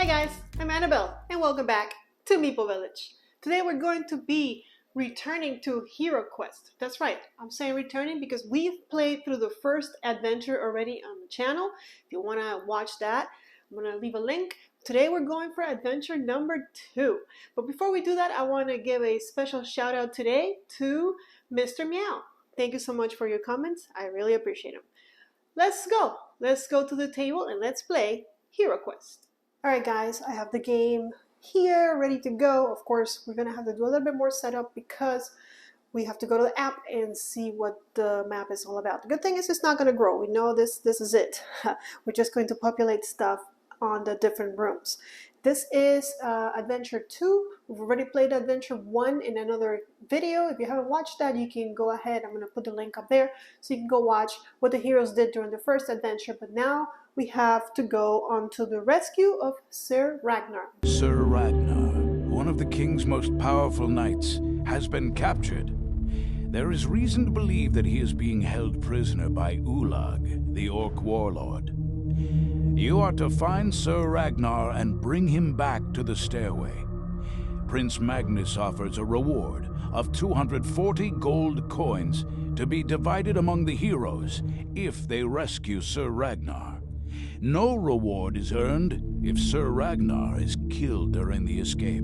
Hi guys, I'm Annabelle and welcome back to Meeple Village. Today we're going to be returning to HeroQuest. That's right, I'm saying returning because we've played through the first adventure already on the channel. If you want to watch that, I'm going to leave a link. Today we're going for adventure number 2. But before we do that, I want to give a special shout out today to Mr. Meow. Thank you so much for your comments. I really appreciate them. Let's go. Let's go to the table and let's play HeroQuest. Alright guys, I have the game here ready to go. Of course, we're going to have to do a little bit more setup because we have to go to the app and see what the map is all about. The good thing is it's not going to grow. We know this is it. We're just going to populate stuff on the different rooms. This is Adventure 2. We've already played Adventure 1 in another video. If you haven't watched that, you can go ahead. I'm going to put the link up there so you can go watch what the heroes did during the first adventure. But now we have to go on to the rescue of Sir Ragnar. Sir Ragnar, one of the king's most powerful knights, has been captured. There is reason to believe that he is being held prisoner by Ulag, the orc warlord. You are to find Sir Ragnar and bring him back to the stairway. Prince Magnus offers a reward of 240 gold coins to be divided among the heroes if they rescue Sir Ragnar. No reward is earned if Sir Ragnar is killed during the escape.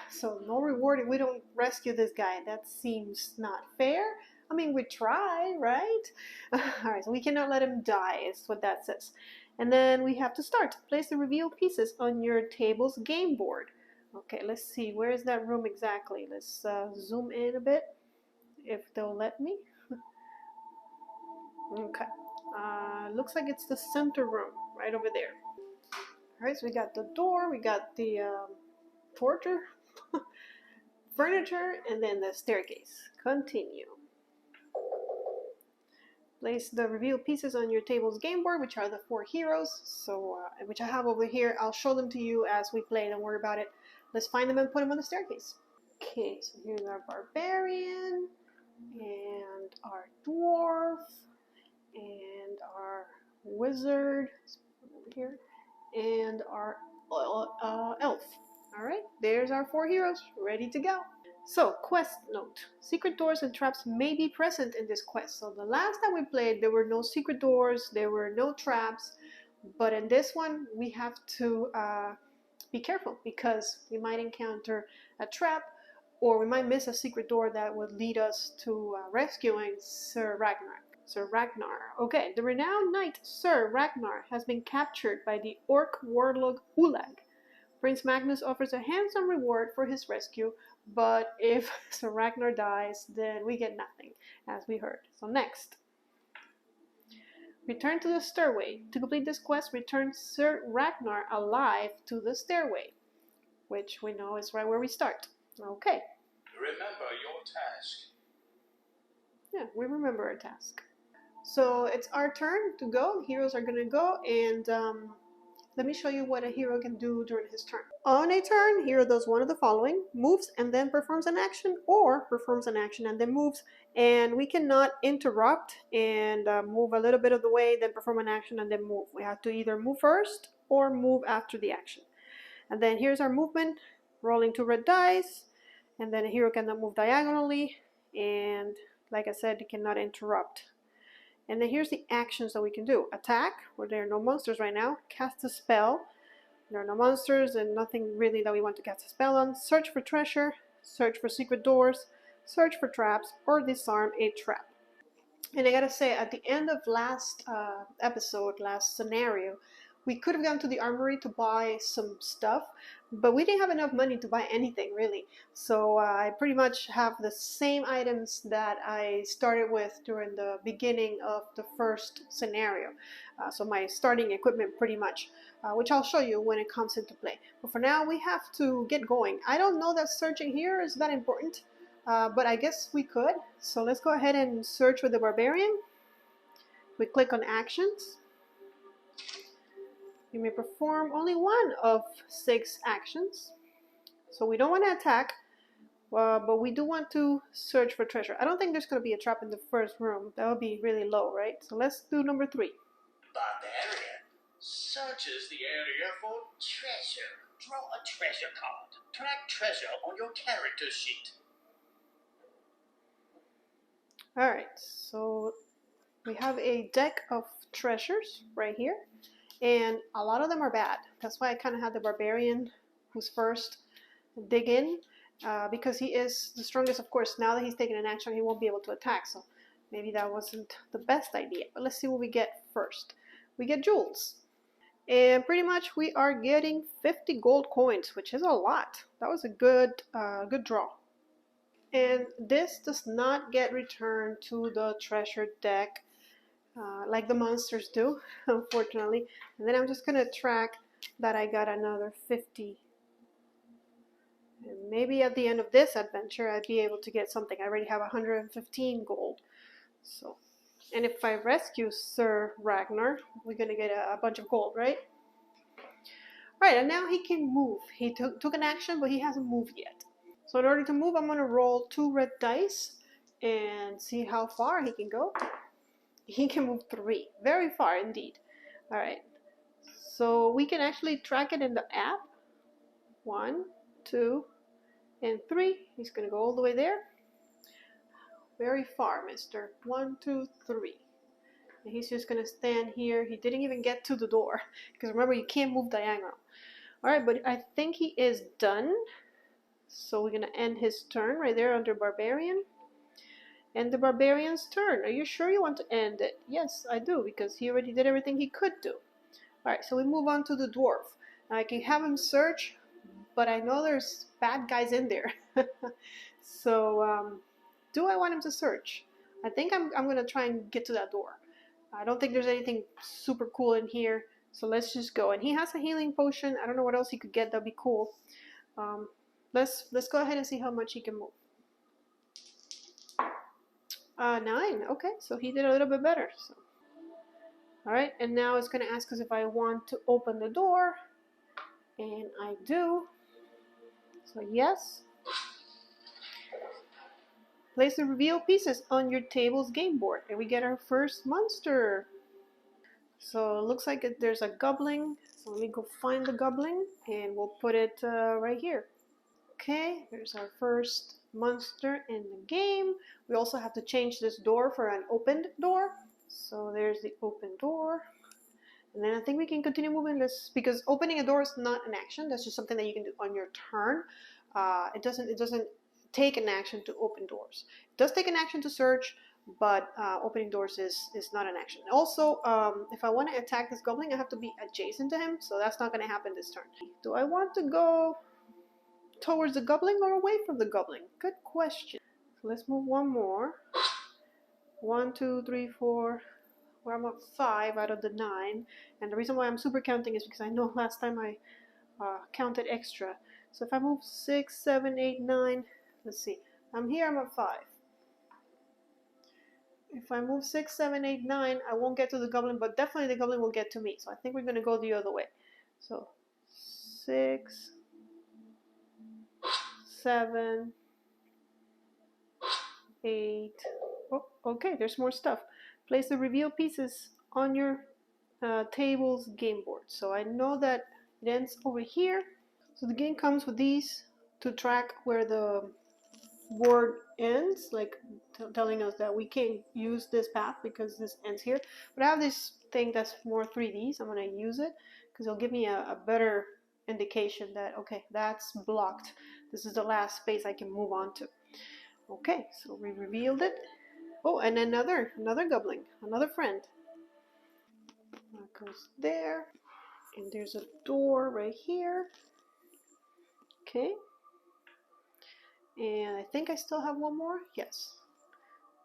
So no reward if we don't rescue this guy. That seems not fair. I mean, we try, right? Alright, so we cannot let him die, is what that says. And then we have to start. Place the reveal pieces on your table's game board. Okay, let's see. Where is that room exactly? Let's zoom in a bit, if they'll let me. Okay. Looks like it's the center room, right over there. Alright, so we got the door, we got the torture, furniture, and then the staircase. Continue. Place the reveal pieces on your table's game board, which are the 4 heroes, so which I have over here. I'll show them to you as we play, don't worry about it. Let's find them and put them on the staircase. Okay, so here's our barbarian, and our dwarf, and our wizard, over here, and our elf. Alright, there's our 4 heroes, ready to go. So, quest note. Secret doors and traps may be present in this quest. So the last time we played, there were no secret doors, there were no traps. But in this one, we have to be careful because we might encounter a trap or we might miss a secret door that would lead us to rescuing Sir Ragnar. Sir Ragnar. Okay, the renowned knight Sir Ragnar has been captured by the orc warlord Ulag. Prince Magnus offers a handsome reward for his rescue, but if Sir Ragnar dies, then we get nothing, as we heard. So next. Return to the stairway. To complete this quest, return Sir Ragnar alive to the stairway, which we know is right where we start. Okay. Remember your task. Yeah, we remember our task. So it's our turn to go. Heroes are going to go, and let me show you what a hero can do during his turn. On a turn, hero does one of the following: moves and then performs an action, or performs an action and then moves. And we cannot interrupt and move a little bit of the way, then perform an action and then move. We have to either move first or move after the action. And then here's our movement, rolling 2 red dice, and then a hero cannot move diagonally, and like I said, you cannot interrupt. And then here's the actions that we can do. Attack, where there are no monsters right now. Cast a spell. There are no monsters and nothing really that we want to cast a spell on. Search for treasure. Search for secret doors. Search for traps, or disarm a trap. And I gotta say, at the end of last episode, last scenario, we could have gone to the armory to buy some stuff, but we didn't have enough money to buy anything really. So I pretty much have the same items that I started with during the beginning of the first scenario. So my starting equipment pretty much, which I'll show you when it comes into play. But for now, we have to get going. I don't know that searching here is that important, but I guess we could. So let's go ahead and search with the barbarian. We click on actions. You may perform only 1 of 6 actions. So we don't want to attack, but we do want to search for treasure. I don't think there's going to be a trap in the first room. That would be really low, right? So let's do number 3. Barbarian searches the area for treasure. Draw a treasure card. Track treasure on your character sheet. Alright, so we have a deck of treasures right here, and a lot of them are bad. That's why I kind of had the barbarian who's first dig in, because he is the strongest. Of course, now that he's taken an action, he won't be able to attack, so maybe that wasn't the best idea. But let's see what we get first. We get jewels, and pretty much we are getting 50 gold coins, which is a lot. That was a good draw. And this does not get returned to the treasure deck like the monsters do, unfortunately. And then I'm just going to track that I got another 50. And maybe at the end of this adventure, I'd be able to get something. I already have 115 gold. So, and if I rescue Sir Ragnar, we're going to get a bunch of gold, right? Right, and now he can move. He took an action, but he hasn't moved yet. So in order to move, I'm going to roll 2 red dice and see how far he can go. He can move 3. Very far indeed. Alright. So we can actually track it in the app. 1, 2, and 3. He's going to go all the way there. Very far, mister. 1, 2, 3. And he's just going to stand here. He didn't even get to the door. Because remember, you can't move diagonal. Alright, but I think he is done. So we're going to end his turn right there under Barbarian. And the Barbarian's turn. Are you sure you want to end it? Yes, I do, because he already did everything he could do. Alright, so we move on to the Dwarf. Now I can have him search, but I know there's bad guys in there. So, do I want him to search? I think I'm going to try and get to that door. I don't think there's anything super cool in here, so let's just go. And he has a healing potion. I don't know what else he could get. That'd be cool. Let's go ahead and see how much he can move. 9. Okay, so he did a little bit better. So. Alright, and now it's going to ask us if I want to open the door. And I do. So yes. Place the reveal pieces on your table's game board. And we get our first monster. So it looks like there's a goblin. So let me go find the goblin. And we'll put it right here. Okay, there's our first monster in the game. We also have to change this door for an opened door. So there's the open door. And then I think we can continue moving this, because opening a door is not an action. That's just something that you can do on your turn. It doesn't take an action to open doors. It does take an action to search, but opening doors is not an action. Also, if I want to attack this goblin, I have to be adjacent to him, so that's not going to happen this turn. Do I want to go towards the goblin or away from the goblin? Good question. So let's move one more. 1, 2, 3, 4. Well, I'm at 5 out of the 9. And the reason why I'm super counting is because I know last time I counted extra. So if I move 6, 7, 8, 9, let's see. I'm here, I'm at 5. If I move 6, 7, 8, 9, I won't get to the goblin, but definitely the goblin will get to me. So I think we're going to go the other way. So 6, 7, 8. Oh, okay, there's more stuff. Place the reveal pieces on your table's game board. So I know that it ends over here. So the game comes with these to track where the board ends, like telling us that we can't use this path because this ends here. But I have this thing that's more 3D, so I'm going to use it because it'll give me a better indication that, okay, that's blocked. This is the last space I can move on to. Okay, so we revealed it. Oh, and another goblin, another friend. That goes there. And there's a door right here. Okay. And I think I still have one more. Yes.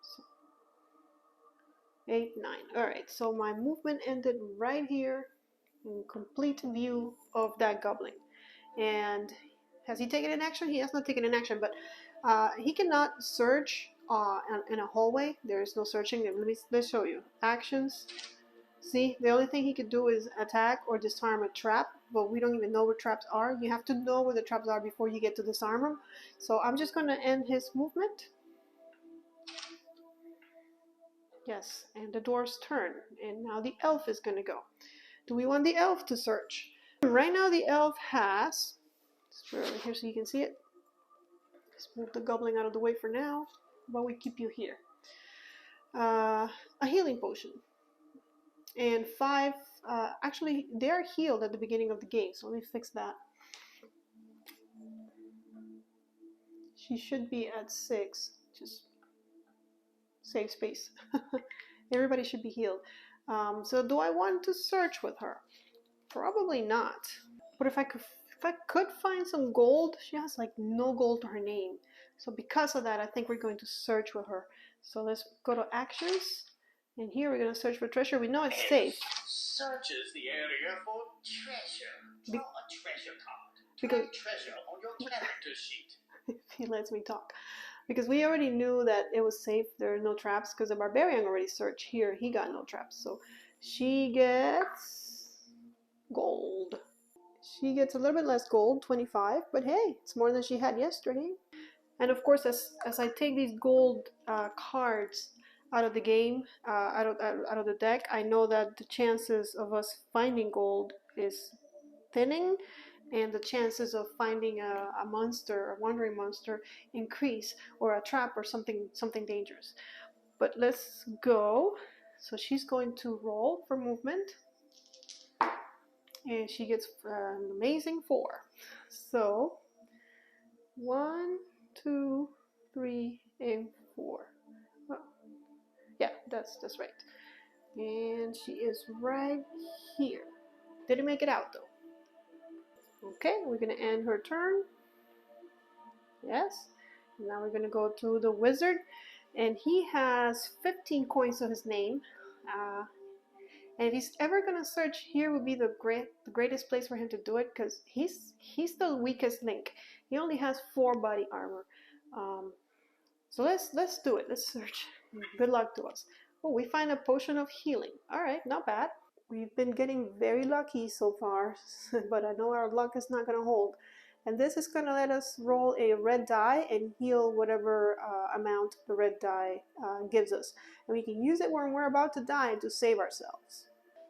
So 8, 9. Alright, so my movement ended right here in complete view of that goblin. And has he taken an action? He has not taken an action, but he cannot search in a hallway. There is no searching. Let's show you. Actions. See, the only thing he could do is attack or disarm a trap, but we don't even know where traps are. You have to know where the traps are before you get to disarm them. So I'm just going to end his movement. Yes, and the dwarf's turn. And now the elf is going to go. Do we want the elf to search? Right now the elf has, let's put it over here so you can see it. Let's move the goblin out of the way for now, but we keep you here. A healing potion. And 5, actually they are healed at the beginning of the game, so let me fix that. She should be at 6, just save space. Everybody should be healed. So do I want to search with her? Probably not. But if I could find some gold, she has like no gold to her name. So because of that, I think we're going to search with her. So let's go to actions. And here we're going to search for treasure. We know it's safe. Searches the area for treasure. Draw a treasure card. Because Treasure on your character sheet. he lets me talk. Because we already knew that it was safe. There are no traps because the barbarian already searched here. He got no traps. So she gets gold. She gets a little bit less gold, 25, but hey, it's more than she had yesterday. And of course, as I take these gold cards out of the game, out of the deck, I know that the chances of us finding gold is thinning, and the chances of finding a monster, a wandering monster, increase, or a trap or something dangerous. But let's go. So she's going to roll for movement. And she gets an amazing 4. So 1, 2, 3, and 4. Oh, yeah, that's right. And she is right here. Didn't make it out though. Okay, we're gonna end her turn. Yes. Now we're gonna go to the wizard, and he has 15 coins of his name. And if he's ever gonna search, here would be the greatest place for him to do it, because he's the weakest link. He only has 4 body armor. So let's do it. Let's search. Good luck to us. Oh, we find a potion of healing. All right, not bad. We've been getting very lucky so far, but I know our luck is not gonna hold. And this is gonna let us roll a red die and heal whatever amount the red die gives us. And we can use it when we're about to die to save ourselves.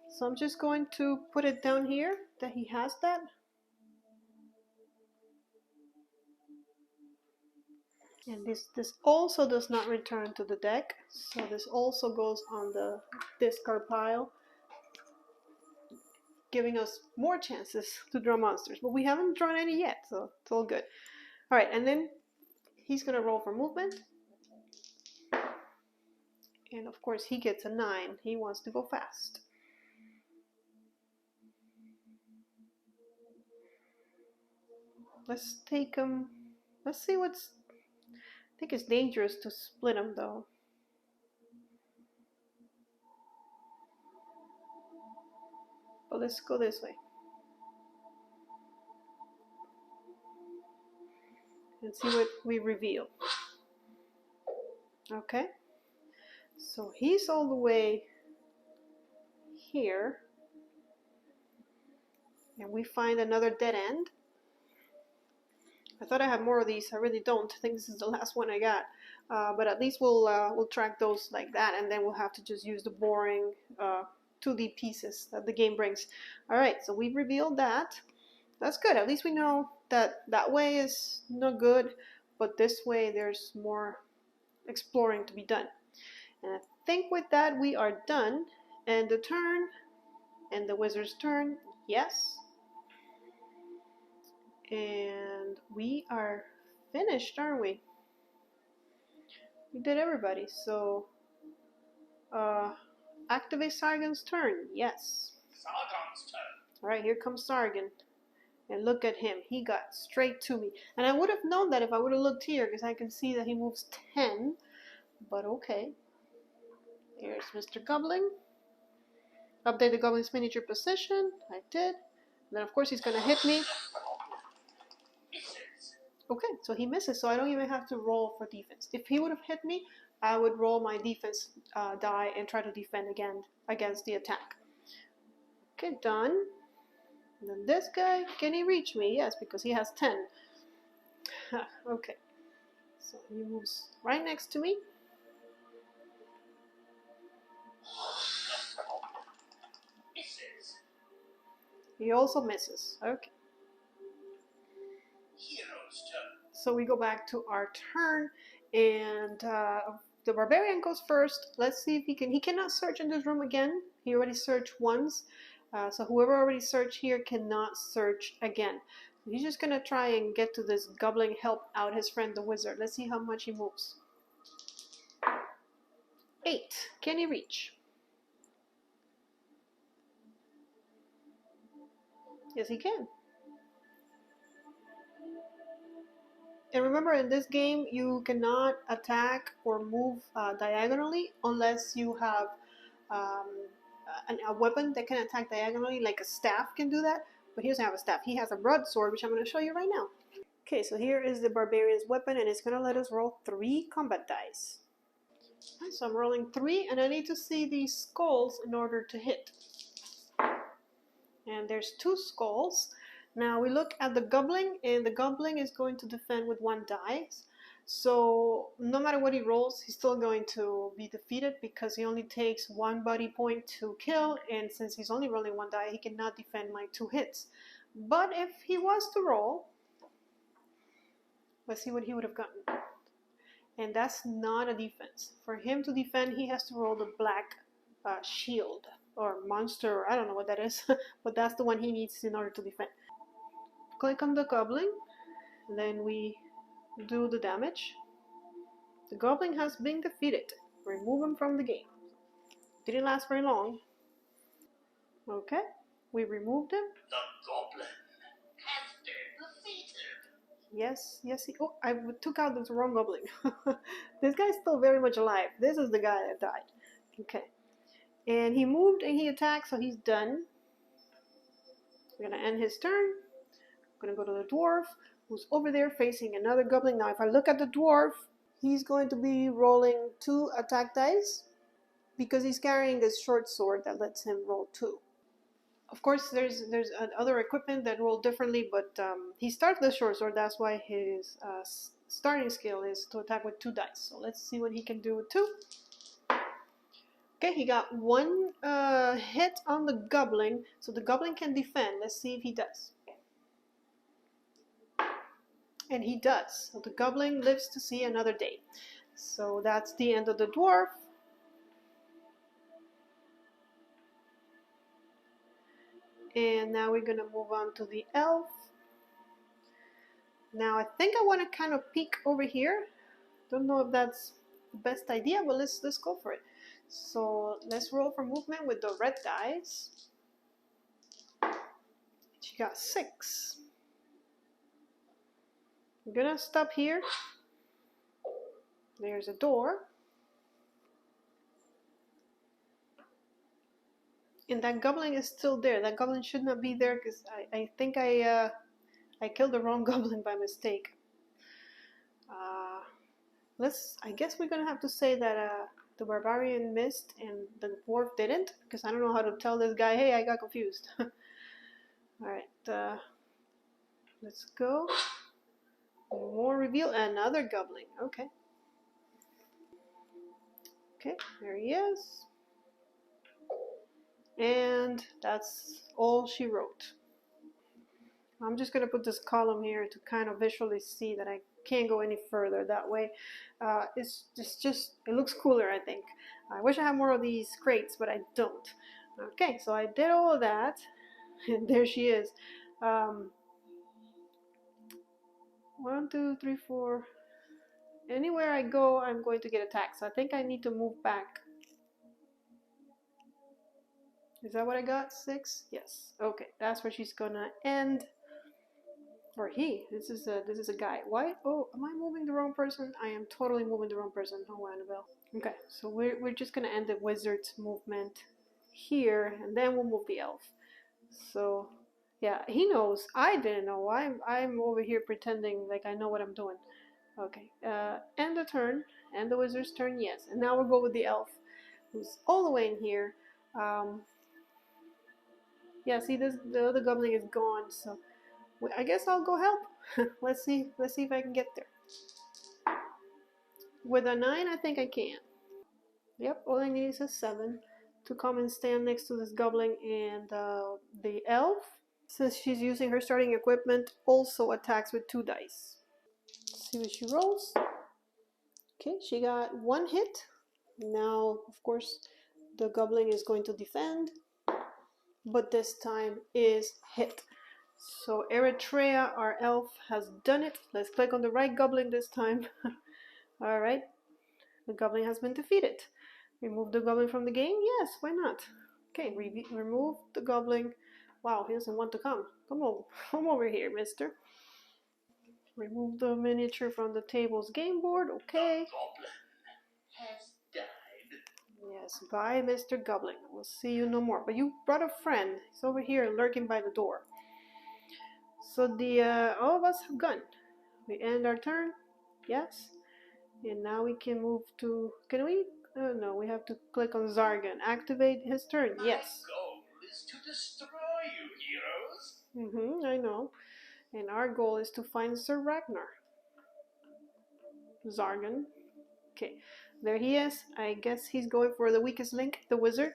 So I'm just going to put it down here that he has that. And this also does not return to the deck, so this also goes on the discard pile, giving us more chances to draw monsters. But we haven't drawn any yet, so it's all good. All right, and then he's gonna roll for movement. And of course he gets a 9. He wants to go fast. Let's take him. Let's see what's... I think it's dangerous to split him though. But let's go this way. And see what we reveal. Okay. So he's all the way here. And we find another dead end. I thought I had more of these. I really don't. I think this is the last one I got. But at least we'll track those like that, and then we'll have to just use the boring 2D pieces that the game brings. All right, so we've revealed that. That's good. At least we know that that way is not good, but this way there's more exploring to be done. And I think with that we are done. And the turn, and the wizard's turn, yes. And we are finished, aren't we? We did everybody. So activate Sargon's turn. Yes. Sargon's turn. Alright, here comes Sargon. And look at him. He got straight to me. And I would have known that if I would have looked here, because I can see that he moves 10. But okay. Here's Mr. Goblin. Update the Goblin's miniature position. I did. And then of course he's going to hit me. Okay, so he misses, so I don't even have to roll for defense. If he would have hit me, I would roll my defense die and try to defend again against the attack. Okay, done. And then this guy, can he reach me? Yes, because he has 10. Okay, so he moves right next to me. He also misses. Okay. Hero's turn. So we go back to our turn, and the barbarian goes first. Let's see if he can. He cannot search in this room again. He already searched once. So whoever already searched here cannot search again. He's just gonna try and get to this goblin, help out his friend the wizard. Let's see how much he moves. 8. Can he reach? Yes, he can. And remember, in this game, you cannot attack or move diagonally unless you have um, a weapon that can attack diagonally, like a staff can do that. But he doesn't have a staff. He has a broadsword, which I'm going to show you right now. Okay, so here is the barbarian's weapon, and it's going to let us roll 3 combat dice. Right, so I'm rolling 3, and I need to see these skulls in order to hit. And there's 2 skulls. Now we look at the goblin, and the goblin is going to defend with 1 dice. So no matter what he rolls, he's still going to be defeated because he only takes 1 body point to kill, and since he's only rolling 1 die, he cannot defend my 2 hits. But if he was to roll, let's see what he would have gotten. And that's not a defense. For him to defend, he has to roll the black shield or monster, or I don't know what that is, but that's the one he needs in order to defend. Click on the goblin, and then we do the damage. The goblin has been defeated. Remove him from the game. Didn't last very long. Okay, we removed him. The goblin has been defeated. Yes, yes. Oh, I took out the wrong goblin. This guy's still very much alive. This is the guy that died. Okay. And he moved and he attacked, so he's done. We're going to end his turn. I'm going to go to the dwarf, who's over there facing another goblin. Now, if I look at the dwarf, he's going to be rolling 2 attack dice because he's carrying this short sword that lets him roll 2. Of course, there's other equipment that roll differently, but he starts the short sword. That's why his starting skill is to attack with 2 dice. So let's see what he can do with 2. Okay, he got 1 hit on the goblin, so the goblin can defend. Let's see if he does. And he does. So the goblin lives to see another day. So that's the end of the dwarf. And now we're going to move on to the elf. Now I think I want to kind of peek over here. Don't know if that's the best idea, but let's go for it. So let's roll for movement with the red dice. She got 6. I'm gonna stop here. There's a door. And that goblin is still there. That goblin should not be there because I think I killed the wrong goblin by mistake. I guess we're gonna have to say that the barbarian missed and the dwarf didn't, because I don't know how to tell this guy, hey, I got confused. Alright, let's go. More reveal. Another goblin. Okay. Okay, there he is. And that's all she wrote. I'm just going to put this column here to kind of visually see that I can't go any further that way. It's just, it looks cooler, I think. I wish I had more of these crates, but I don't. Okay, so I did all of that, and there she is. 1, 2, 3, 4. Anywhere I go, I'm going to get attacked. So I think I need to move back. Is that what I got? 6? Yes. Okay, that's where she's gonna end. Or he. This is a guy. Why? Oh, am I moving the wrong person? I am totally moving the wrong person. Oh, Annabelle. Okay, so we're just gonna end the wizard's movement here, and then we'll move the elf. So yeah, he knows. I didn't know. I'm over here pretending like I know what I'm doing. Okay, end the turn, end the wizard's turn, yes. And now we'll go with the elf, who's all the way in here. Yeah, see, the other goblin is gone, so I guess I'll go help. Let's see if I can get there. With a 9, I think I can. Yep, all I need is a 7 to come and stand next to this goblin and the elf. Since she's using her starting equipment, also attacks with 2 dice. Let's see what she rolls. Okay, she got 1 hit. Now, of course, the goblin is going to defend, but this time is hit. So Eritrea, our elf, has done it. Let's click on the right goblin this time. All right, the goblin has been defeated. Remove the goblin from the game? Yes, why not? Okay, remove the goblin. Wow, he doesn't want to come. Come over here, mister. Remove the miniature from the table's game board. Okay. The goblin has died. Yes, bye, Mr. Goblin. We'll see you no more. But you brought a friend. He's over here lurking by the door. So all of us have gone. We end our turn. Yes. And now we can move to. Can we? Oh no, we have to click on Zargan. Activate his turn. Yes. My goal is to destroy you, heroes. I know. And our goal is to find Sir Ragnar. Zargan. Okay, there he is. I guess he's going for the weakest link, the wizard.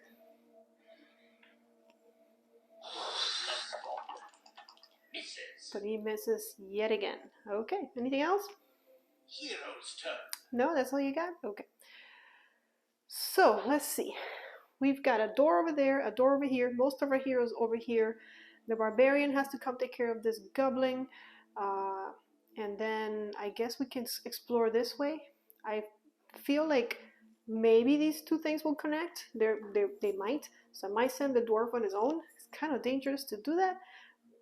Misses. But he misses yet again. Okay, anything else? Hero's turn. No, that's all you got? Okay. So, let's see. We've got a door over there, a door over here, most of our heroes over here. The barbarian has to come take care of this goblin. And then I guess we can explore this way. I feel like maybe these two things will connect. They might. So I might send the dwarf on his own. It's kind of dangerous to do that.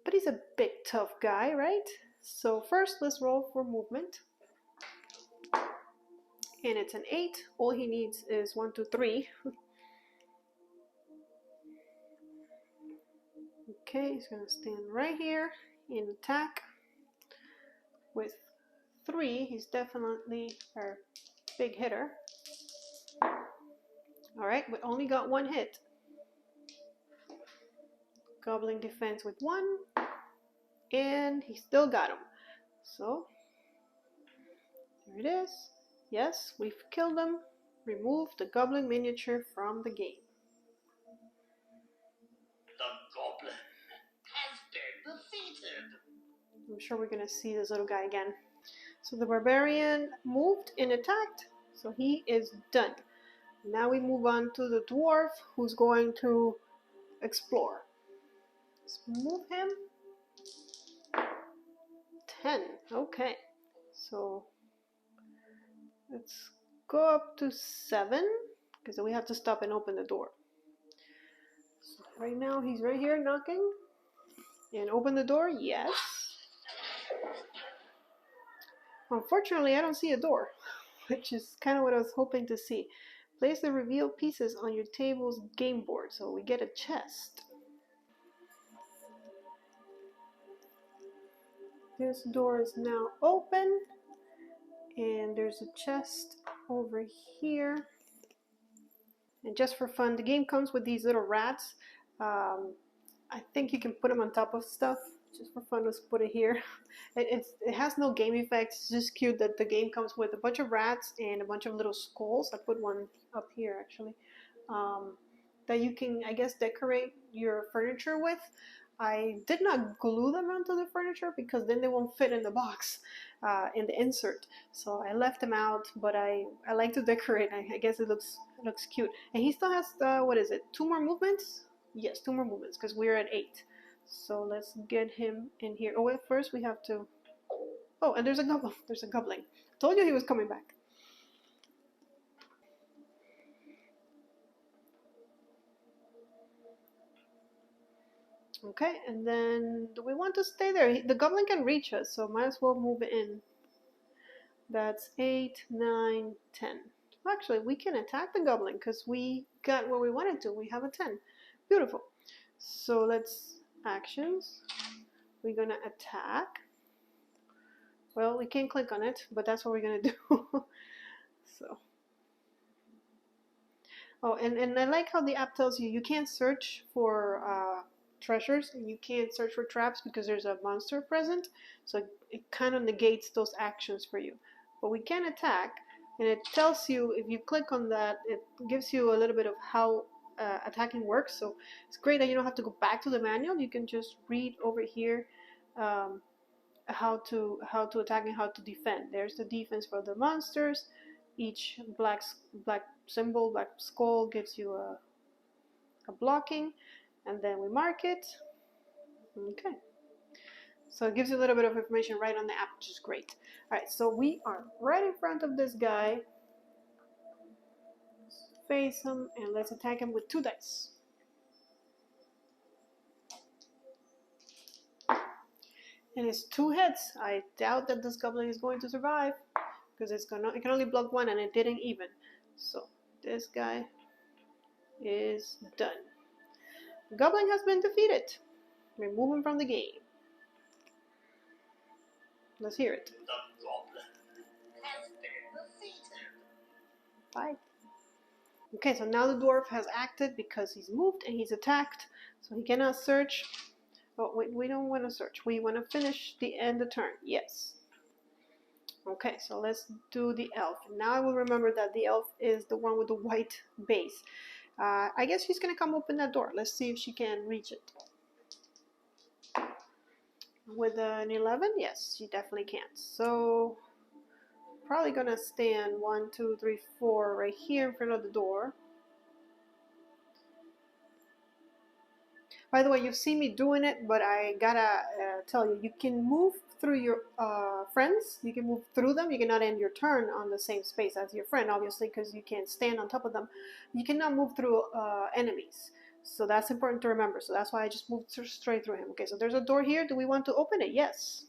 But he's a big tough guy, right? So first let's roll for movement. And it's an 8. All he needs is 1, 2, 3. Okay, he's gonna stand right here and attack with 3. He's definitely our big hitter. Alright, we only got 1 hit. Goblin defense with 1. And he still got him. So, there it is. Yes, we've killed him. Remove the goblin miniature from the game. The goblin has been defeated. I'm sure we're going to see this little guy again. So the barbarian moved and attacked. So he is done. Now we move on to the dwarf who's going to explore. Let's move him. 10. Okay. So let's go up to 7 because we have to stop and open the door. So right now he's right here knocking. And open the door? Yes. Unfortunately, I don't see a door, which is kind of what I was hoping to see. Place the revealed pieces on your table's game board, so we get a chest. This door is now open, and there's a chest over here. And just for fun, the game comes with these little rats. I think you can put them on top of stuff. Just for fun, let's put it here. It has no game effects. It's just cute that the game comes with a bunch of rats and a bunch of little skulls. I put one up here actually. That you can, I guess, decorate your furniture with. I did not glue them onto the furniture because then they won't fit in the box, in the insert. So I left them out, but I like to decorate. I guess it looks cute. And he still has, what is it, 2 more movements? Yes, 2 more movements because we're at 8. So let's get him in here. Oh, wait, first we have to... Oh, and there's a goblin. There's a goblin. Told you he was coming back. Okay, and then do we want to stay there? The goblin can reach us, so might as well move it in. That's 8, 9, 10. Actually, we can attack the goblin because we got what we wanted to. We have a 10. Beautiful. So let's... Actions. We're gonna attack. Well, we can't click on it, but that's what we're gonna do. So. Oh, and I like how the app tells you you can't search for treasures and you can't search for traps because there's a monster present. So it kind of negates those actions for you. But we can attack, and it tells you if you click on that, it gives you a little bit of how attacking works. So it's great that you don't have to go back to the manual. You can just read over here how to attack and how to defend. There's the defense for the monsters. Each black symbol, black skull, gives you a blocking, and then we mark it. Okay. So it gives you a little bit of information right on the app, which is great. All right, so we are right in front of this guy. Let's face him, and let's attack him with 2 dice. And it's 2 hits. I doubt that this goblin is going to survive because it can only block 1, and it didn't even. So this guy is done. The goblin has been defeated. Remove him from the game. Let's hear it. The goblin has been defeated. Bye. Okay, so now the dwarf has acted because he's moved and he's attacked. So he cannot search. Oh, wait, we don't want to search. We want to finish the end of turn. Yes. Okay, so let's do the elf. And now I will remember that the elf is the one with the white base. I guess she's going to come open that door. Let's see if she can reach it. With an 11? Yes, she definitely can. So probably gonna stand 1, 2, 3, 4 right here in front of the door. By the way, you've seen me doing it, but I gotta tell you, you can move through your friends. You can move through them. You cannot end your turn on the same space as your friend, obviously, because you can't stand on top of them. You cannot move through enemies. So that's important to remember. So that's why I just moved straight through him. Okay, so there's a door here. Do we want to open it? Yes.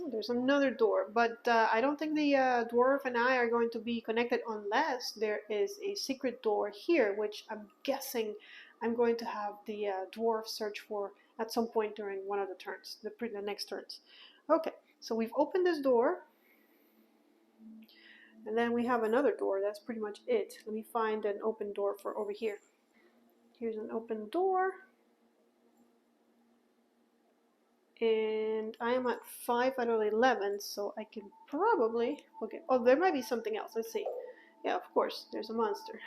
Oh, there's another door, but I don't think the dwarf and I are going to be connected unless there is a secret door here, which I'm guessing I'm going to have the dwarf search for at some point during one of the turns, the next turns. Okay, so we've opened this door. And then we have another door. That's pretty much it. Let me find an open door for over here. Here's an open door. And I am at 5 out of 11, so I can probably... Okay, oh, there might be something else. Let's see. Yeah, of course, there's a monster.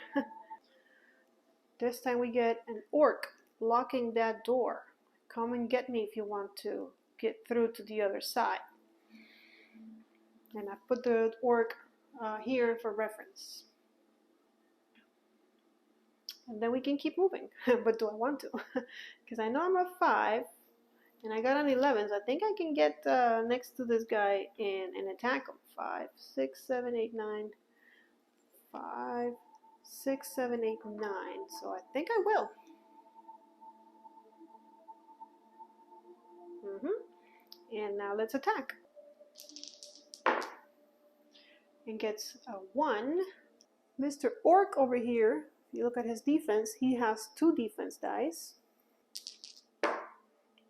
This time we get an orc blocking that door. Come and get me if you want to get through to the other side. And I put the orc here for reference. And then we can keep moving. But do I want to? Because I know I'm at 5 and I got an 11, so I think I can get next to this guy and attack him. 5, 6, 7, 8, 9. 5, 6, 7, 8, 9. So I think I will. And now let's attack. And gets a 1. Mr. Orc over here, if you look at his defense, he has 2 defense dice.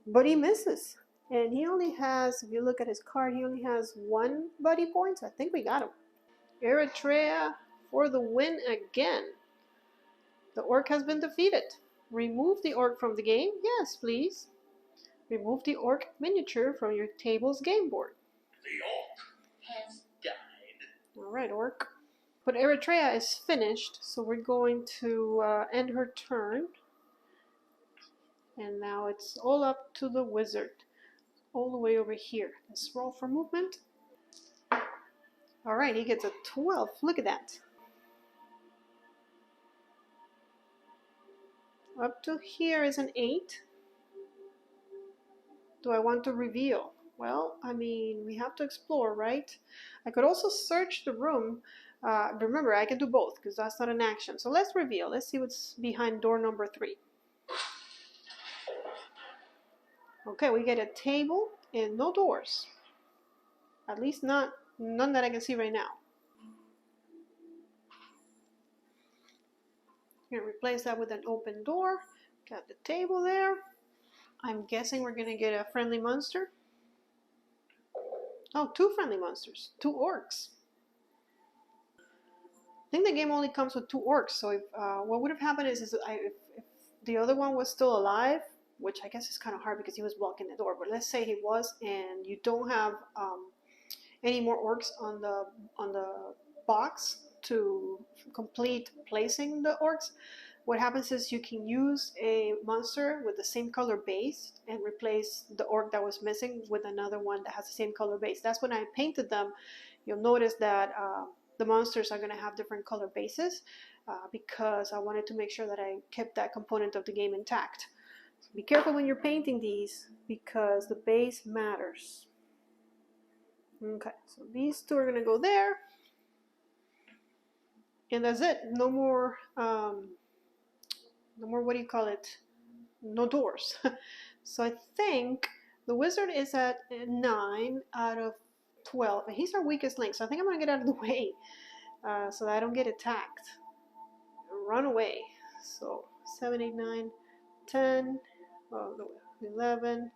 But he misses. And he only has, if you look at his card, he only has 1 buddy point. So I think we got him. Eritrea for the win again. The orc has been defeated. Remove the orc from the game. Yes, please. Remove the orc miniature from your table's game board. The orc has died. Alright, orc. But Eritrea is finished, so we're going to end her turn. And now it's all up to the wizard. All the way over here. Let's roll for movement. Alright, he gets a 12. Look at that. Up to here is an 8. Do I want to reveal? Well, I mean, we have to explore, right? I could also search the room. Remember, I can do both because that's not an action. So let's reveal. Let's see what's behind door number 3. Okay, we get a table and no doors. At least none that I can see right now. Gonna replace that with an open door. Got the table there. I'm guessing we're gonna get a friendly monster. Oh, 2 friendly monsters. 2 orcs. I think the game only comes with 2 orcs. So if, what would have happened is if the other one was still alive, which I guess is kind of hard because he was blocking the door. But let's say he was, and you don't have any more orcs on the box. to complete placing the orcs, what happens is you can use a monster with the same color base and replace the orc that was missing with another one that has the same color base. That's when I painted them. You'll notice that the monsters are going to have different color bases because I wanted to make sure that I kept that component of the game intact. So be careful when you're painting these because the base matters. Okay, so these two are going to go there. And that's it. No more, what do you call it? No doors. So I think the wizard is at 9 out of 12. And he's our weakest link. So I think I'm going to get out of the way so that I don't get attacked. Run away. So 7, 8, 9, 10, 11,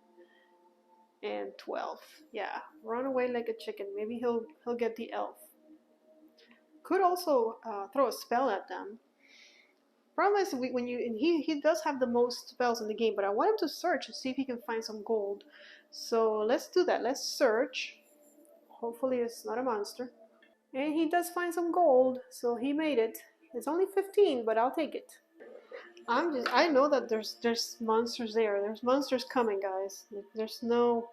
and 12. Yeah, run away like a chicken. Maybe he'll get the elf. Could also throw a spell at them. Problem is, when he does have the most spells in the game, but I want him to search and see if he can find some gold. So let's do that. Let's search. Hopefully it's not a monster. And he does find some gold, so he made it. It's only 15, but I'll take it. I know that there's monsters there. There's monsters coming, guys. There's no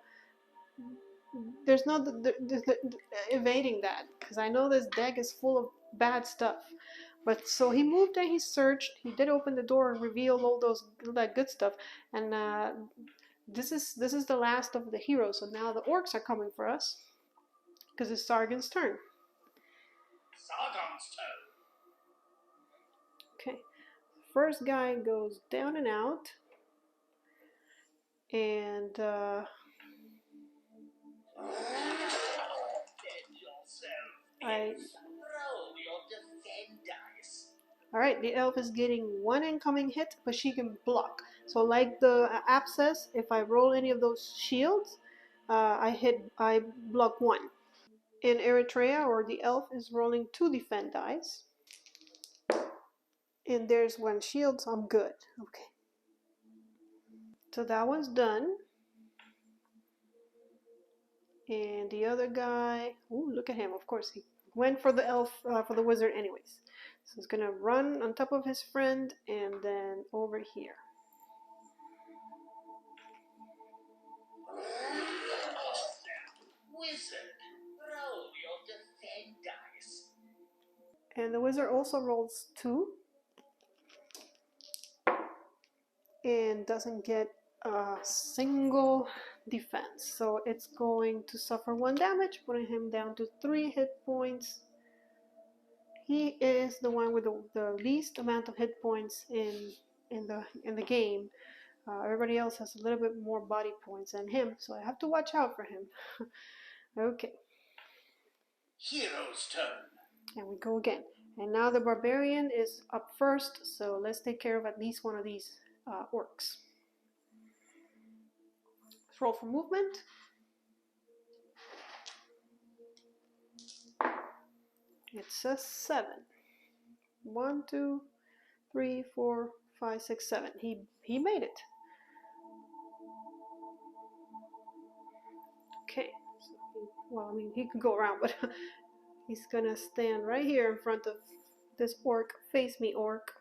evading that, because I know this deck is full of bad stuff. But so he moved and he searched. He did open the door and reveal all that good stuff. And this is the last of the heroes. So now the orcs are coming for us because it's Sargon's turn. Sargon's turn. Okay, first guy goes down and out, and all right, the elf is getting one incoming hit, but she can block. So like the app says, if I roll any of those shields, I block one. In Eritrea, or the elf is rolling 2 defend dice. And there's 1 shield, so I'm good. Okay. So that one's done. And the other guy, ooh, look at him. Of course, he went for the elf, for the wizard anyways. So he's gonna run on top of his friend and then over here. Wizard, roll your defend dice. And the wizard also rolls 2 and doesn't get a single defense. So it's going to suffer 1 damage, putting him down to 3 hit points. He is the one with the least amount of hit points in the game. Everybody else has a little bit more body points than him, so I have to watch out for him. Okay. Hero's turn. And we go again. And now the barbarian is up first, so let's take care of at least one of these orcs. Let's roll for movement. It's a 7. 1, 2, 3, 4, 5, 6, 7. He made it. Okay. Well, I mean, he could go around, but he's gonna stand right here in front of this orc. Face me, orc.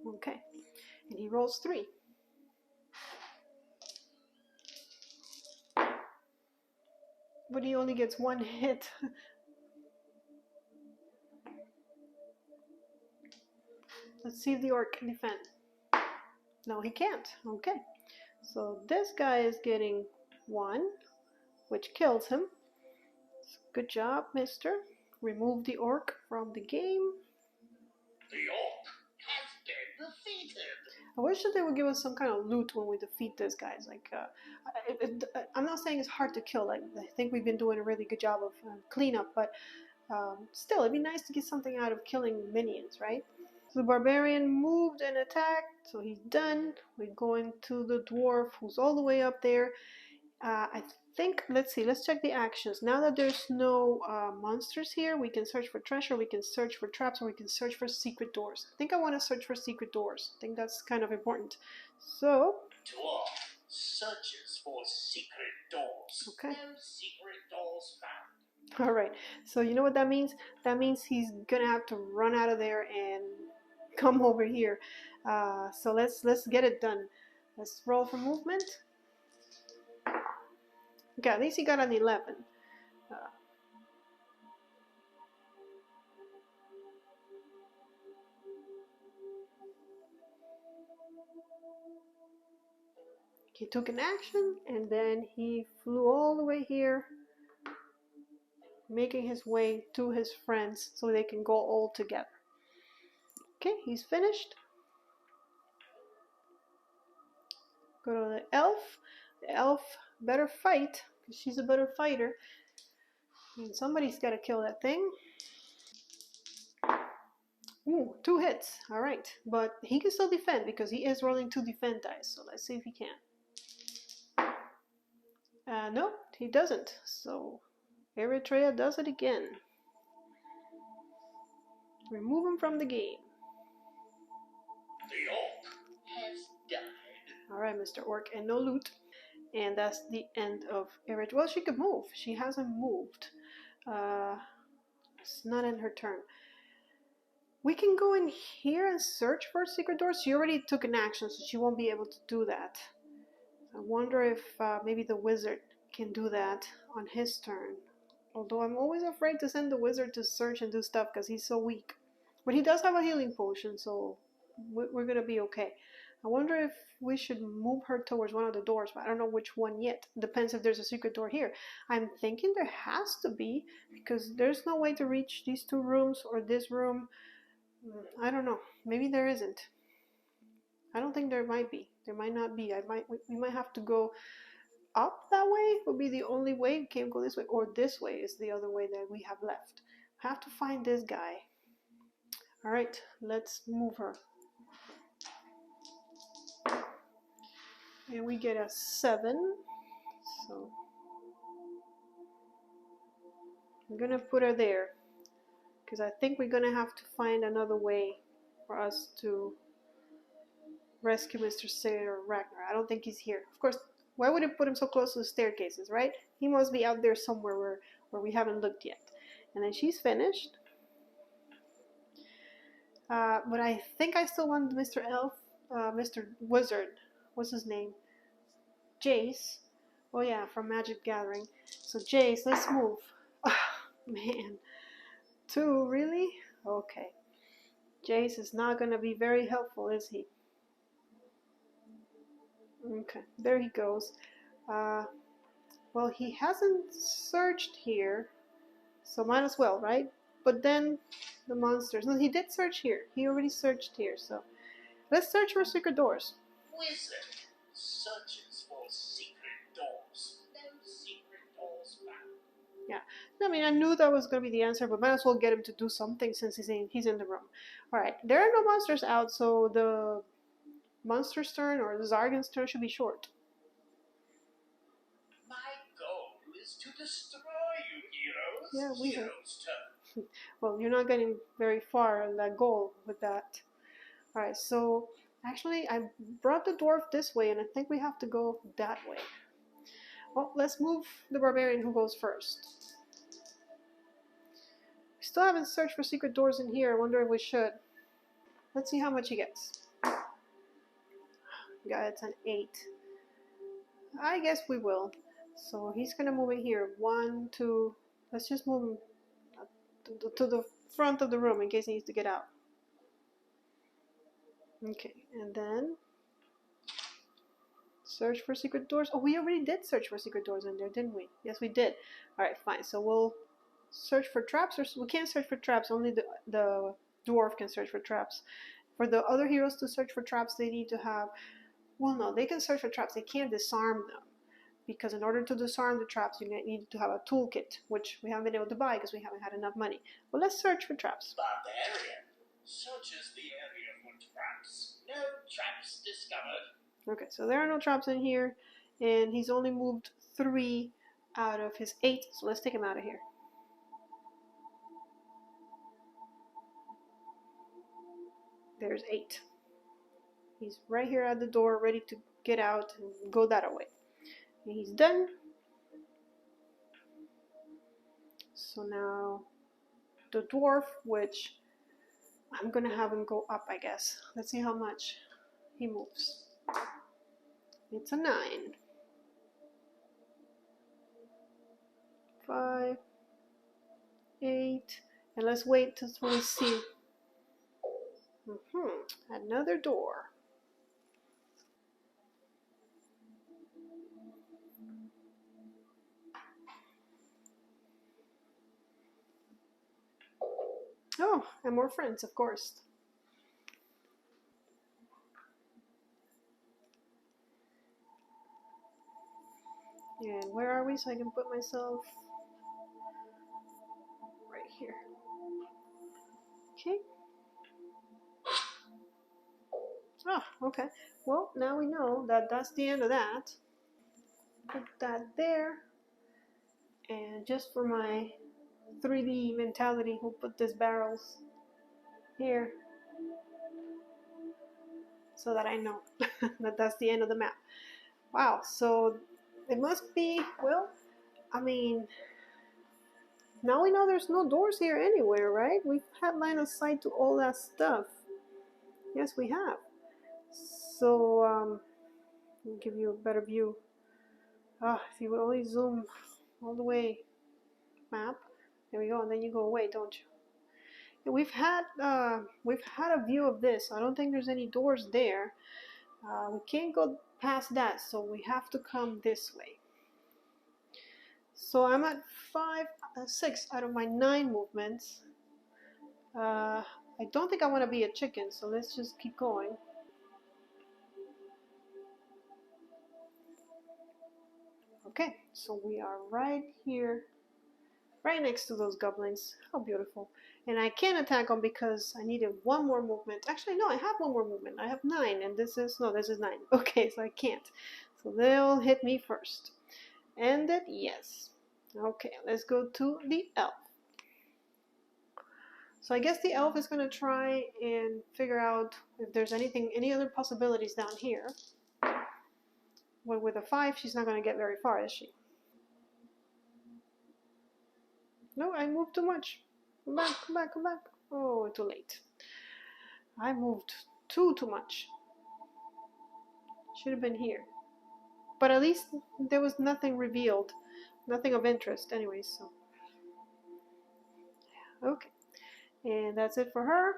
Okay. And he rolls 3. But he only gets 1 hit. Let's see if the orc can defend. No, he can't. Okay. So this guy is getting 1, which kills him. Good job, mister. Remove the orc from the game. The orc has been defeated. I wish that they would give us some kind of loot when we defeat these guys. Like, I'm not saying it's hard to kill. Like, I think we've been doing a really good job of cleanup, but still, it'd be nice to get something out of killing minions, right? So the barbarian moved and attacked, so he's done. We're going to the dwarf, who's all the way up there. I think, let's see, let's check the actions. Now that there's no monsters here, we can search for treasure, we can search for traps, or we can search for secret doors. I think I want to search for secret doors. I think that's kind of important. So, dwarf searches for secret doors. Okay. No secret doors found. All right. So you know what that means? That means he's gonna have to run out of there and come over here. So let's get it done. Let's roll for movement. Okay, at least he got an 11. Uh, he took an action and then he flew all the way here, making his way to his friends so they can go all together. Okay, he's finished. Go to the elf. The elf better fight because she's a better fighter. And somebody's got to kill that thing. Ooh, 2 hits. All right, but he can still defend because he is rolling 2 defend dice. So let's see if he can. No, he doesn't. So Eritrea does it again. Remove him from the game. The orc has died. All right, Mr. Orc, and no loot. And that's the end of Eritrea. Well, she could move. She hasn't moved. It's not in her turn. We can go in here and search for a secret door. She already took an action, so she won't be able to do that. I wonder if maybe the wizard can do that on his turn. Although I'm always afraid to send the wizard to search and do stuff because he's so weak. But he does have a healing potion, so we're going to be okay. I wonder if we should move her towards one of the doors, but I don't know which one yet. Depends if there's a secret door here. I'm thinking there has to be, because there's no way to reach these 2 rooms or this room. I don't know. Maybe there isn't. I don't think there might be. There might not be. We might have to go up that way. Would be the only way. We can't go this way, or this way is the other way that we have left. I have to find this guy. All right, let's move her. And we get a 7. So I'm gonna put her there because I think we're gonna have to find another way for us to rescue Mr. Sayer Ragnar. I don't think he's here. Of course, why would it put him so close to the staircases, right? He must be out there somewhere where we haven't looked yet. And then she's finished. But I think I still want Mr. Elf, Mr. Wizard. What's his name? Jace. Oh yeah, from Magic Gathering. So Jace, let's move. Oh, man. 2, really? Okay. Jace is not going to be very helpful, is he? Okay, there he goes. Well, he hasn't searched here, so might as well, right? But then the monsters. No, he did search here. He already searched here, so let's search for secret doors. Wizard searches for secret doors. No secret doors found. Yeah, I mean, I knew that was going to be the answer, but might as well get him to do something since he's in the room. All right, there are no monsters out, so the monster's turn or the Zargan's turn should be short. My goal is to destroy you, heroes. Yeah, we have. Hero's turn. Well, you're not getting very far on that goal with that. All right, so actually, I brought the dwarf this way, and I think we have to go that way. Well, let's move the barbarian who goes first. We still haven't searched for secret doors in here. I wonder if we should. Let's see how much he gets. Yeah, it's an 8. I guess we will. So he's gonna move in here. 1, 2. Let's just move him to the front of the room in case he needs to get out. Okay, and then search for secret doors. Oh, we already did search for secret doors in there, didn't we? Yes, we did. All right, fine. So we'll search for traps, or we can't search for traps. Only the dwarf can search for traps. For the other heroes to search for traps, they need to have. Well, no, they can search for traps. They can't disarm them. Because in order to disarm the traps, you need to have a toolkit, which we haven't been able to buy because we haven't had enough money. Well, let's search for traps. Barbarian searches the area for traps. No traps discovered. Okay, so there are no traps in here, and he's only moved 3 out of his 8, so let's take him out of here. There's 8. He's right here at the door, ready to get out and go that way. And he's done. So now the dwarf, which I'm gonna have him go up, I guess. Let's see how much he moves. It's a 9. 5, 8, and let's wait till we see. Another door. Oh, and more friends, of course. And where are we? So I can put myself right here. Okay. Oh, okay. Well, now we know that that's the end of that. Put that there. And just for my 3D mentality, we'll put these barrels here so that I know that that's the end of the map. Wow, so it must be, well, I mean, now we know there's no doors here anywhere, right? We've had line of sight to all that stuff. Yes, we have. So, I'll give you a better view. If you would only zoom all the way, map. There we go, and then you go away, don't you? And we've had a view of this. I don't think there's any doors there. We can't go past that, so we have to come this way. So I'm at 6 out of my 9 movements. I don't think I want to be a chicken, so let's just keep going. Okay, so we are right here, right next to those goblins. How beautiful. And I can't attack them because I needed 1 more movement. Actually, no, I have 1 more movement. I have 9, and this is 9. Okay, so I can't. So they'll hit me first. Ended, yes. Okay, let's go to the elf. So I guess the elf is going to try and figure out if there's any other possibilities down here. Well, with a 5, she's not going to get very far, is she? No, I moved too much. Come back, come back, come back. Oh, too late. I moved too much. Should have been here. But at least there was nothing revealed. Nothing of interest anyways, so. Okay. And that's it for her.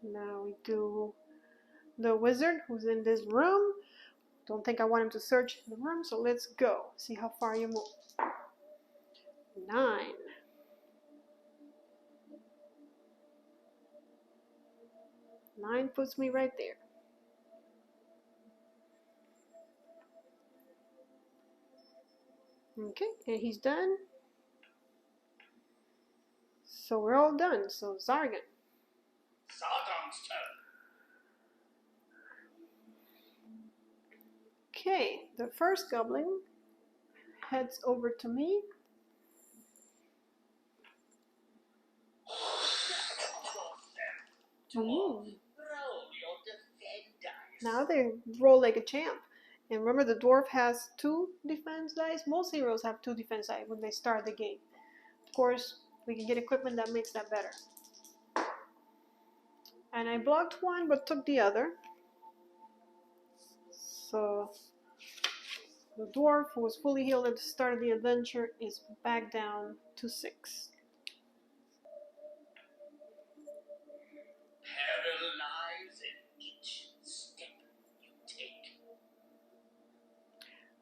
Now we do the wizard who's in this room. Don't think I want him to search the room, so let's go. See how far you move. 9. 9 puts me right there. Okay, and he's done. So we're all done. So Zargan. Sargon's turn. Okay, the first goblin heads over to me. Roll your defend dice. Now they roll like a champ. And remember, the dwarf has 2 defense dice. Most heroes have 2 defense dice when they start the game. Of course, we can get equipment that makes that better. And I blocked 1 but took the other. So the dwarf, who was fully healed at the start of the adventure, is back down to 6. Peril lies in each step you take.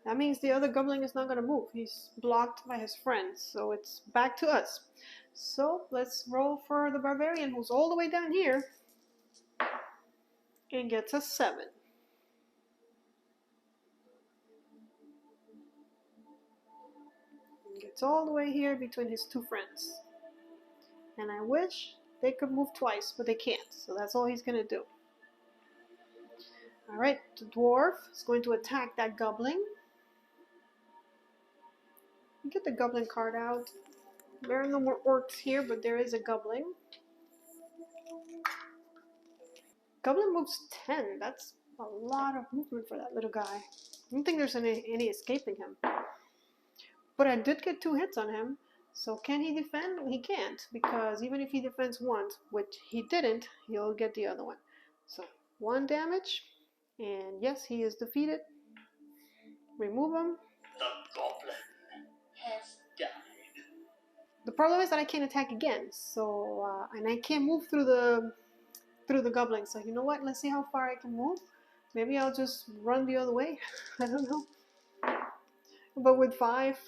That means the other goblin is not going to move. He's blocked by his friends, so it's back to us. So let's roll for the barbarian, who's all the way down here and gets a 7. And gets all the way here between his 2 friends. And I wish they could move twice, but they can't, so that's all he's going to do. Alright, the dwarf is going to attack that goblin. Get the goblin card out. There are no more orcs here, but there is a goblin. Goblin moves 10. That's a lot of movement for that little guy. I don't think there's any escaping him. But I did get 2 hits on him. So can he defend? He can't, because even if he defends once, which he didn't, he'll get the other one. So 1 damage, and yes, he is defeated. Remove him. The goblin has died. The problem is that I can't attack again, so and I can't move through the goblin. So you know what? Let's see how far I can move. Maybe I'll just run the other way. I don't know. But with 5,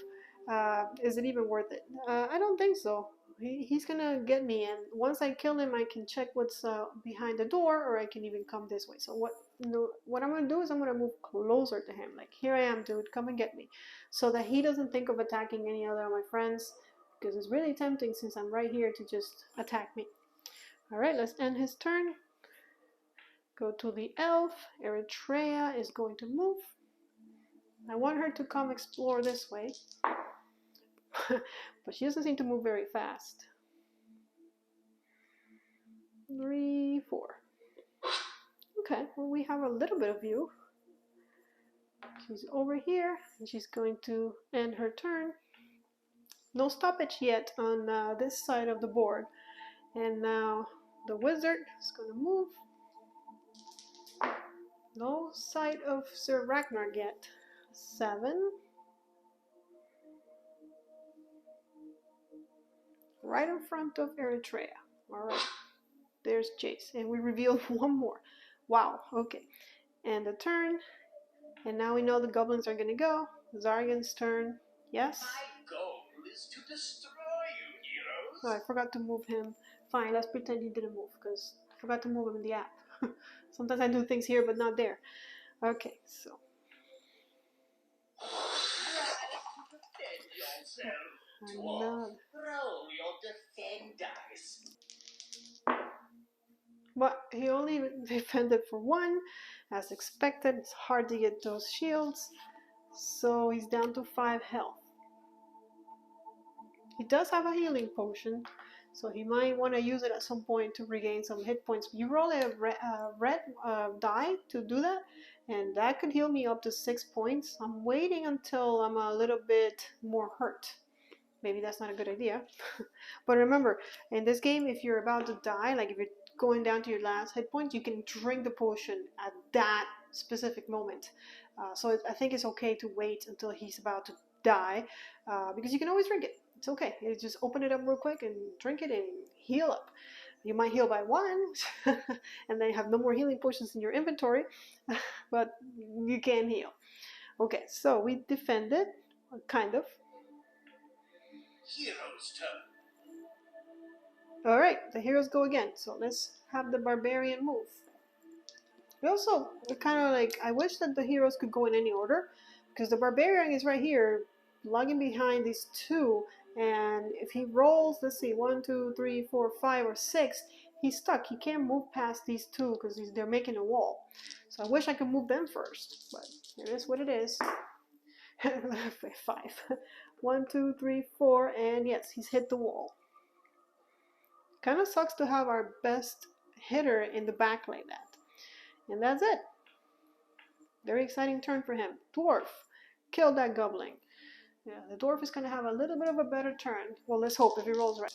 is it even worth it? I don't think so. He's gonna get me, and once I kill him, I can check what's behind the door, or I can even come this way. So what I'm gonna do is I'm gonna move closer to him. Like, here I am, dude, come and get me, so that he doesn't think of attacking any other of my friends, because it's really tempting since I'm right here to just attack me. All right, let's end his turn. Go to the elf. Eritrea is going to move. I want her to come explore this way. But she doesn't seem to move very fast. 3, 4. Okay, well, we have a little bit of view. She's over here, and she's going to end her turn. No stoppage yet on this side of the board. And now the wizard is going to move. No sight of Sir Ragnar yet. 7. Right in front of Eritrea. Alright. There's Jace. And we revealed 1 more. Wow. Okay. And the turn. And now we know the goblins are going to go. Zargan's turn. Yes. My goal is to destroy you, heroes. Oh, I forgot to move him. Fine, let's pretend he didn't move, because I forgot to move him in the app. Sometimes I do things here, but not there. Okay, so. Defend yourself. Another. Roll your defend dice. But he only defended for 1. As expected, it's hard to get those shields. So he's down to 5 health. He does have a healing potion, so he might want to use it at some point to regain some hit points. You roll a red die to do that, and that could heal me up to 6 points. I'm waiting until I'm a little bit more hurt. Maybe that's not a good idea. But remember, in this game, if you're about to die, like if you're going down to your last hit point, you can drink the potion at that specific moment. So I think it's okay to wait until he's about to die, because you can always drink it. It's okay. You just open it up real quick and drink it and heal up. You might heal by 1, and then you have no more healing potions in your inventory, but you can heal. Okay, so we defended, kind of. Hero's turn. Alright, the heroes go again. So let's have the barbarian move. We also kind of like, I wish that the heroes could go in any order, because the barbarian is right here, lagging behind these 2, and if he rolls, let's see, 1, 2, 3, 4, 5, or 6, he's stuck. He can't move past these 2 because they're making a wall. So I wish I could move them first, but it is what it is. 5. 1, 2, 3, 4, and yes, he's hit the wall. Kind of sucks to have our best hitter in the back like that. And that's it. Very exciting turn for him. Dwarf. Kill that goblin. Yeah, the dwarf is going to have a little bit of a better turn. Well, let's hope if he rolls right.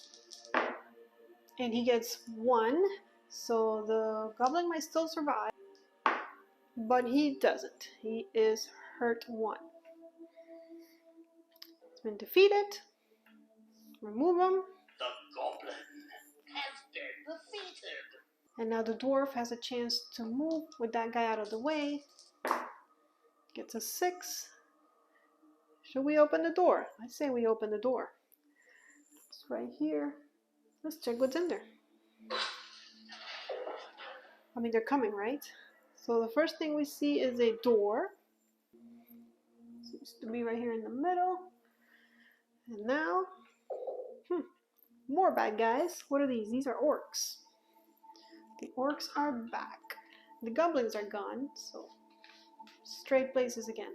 And he gets 1. So the goblin might still survive. But he doesn't. He is hurt 1. He's been defeated. Remove him. The goblin has been defeated. And now the dwarf has a chance to move with that guy out of the way. Gets a 6. Should we open the door? I say we open the door. It's right here. Let's check what's in there. I mean, they're coming, right? So the first thing we see is a door. Seems to be right here in the middle. And now, more bad guys. What are these? These are orcs. The orcs are back. The goblins are gone, so straight places again.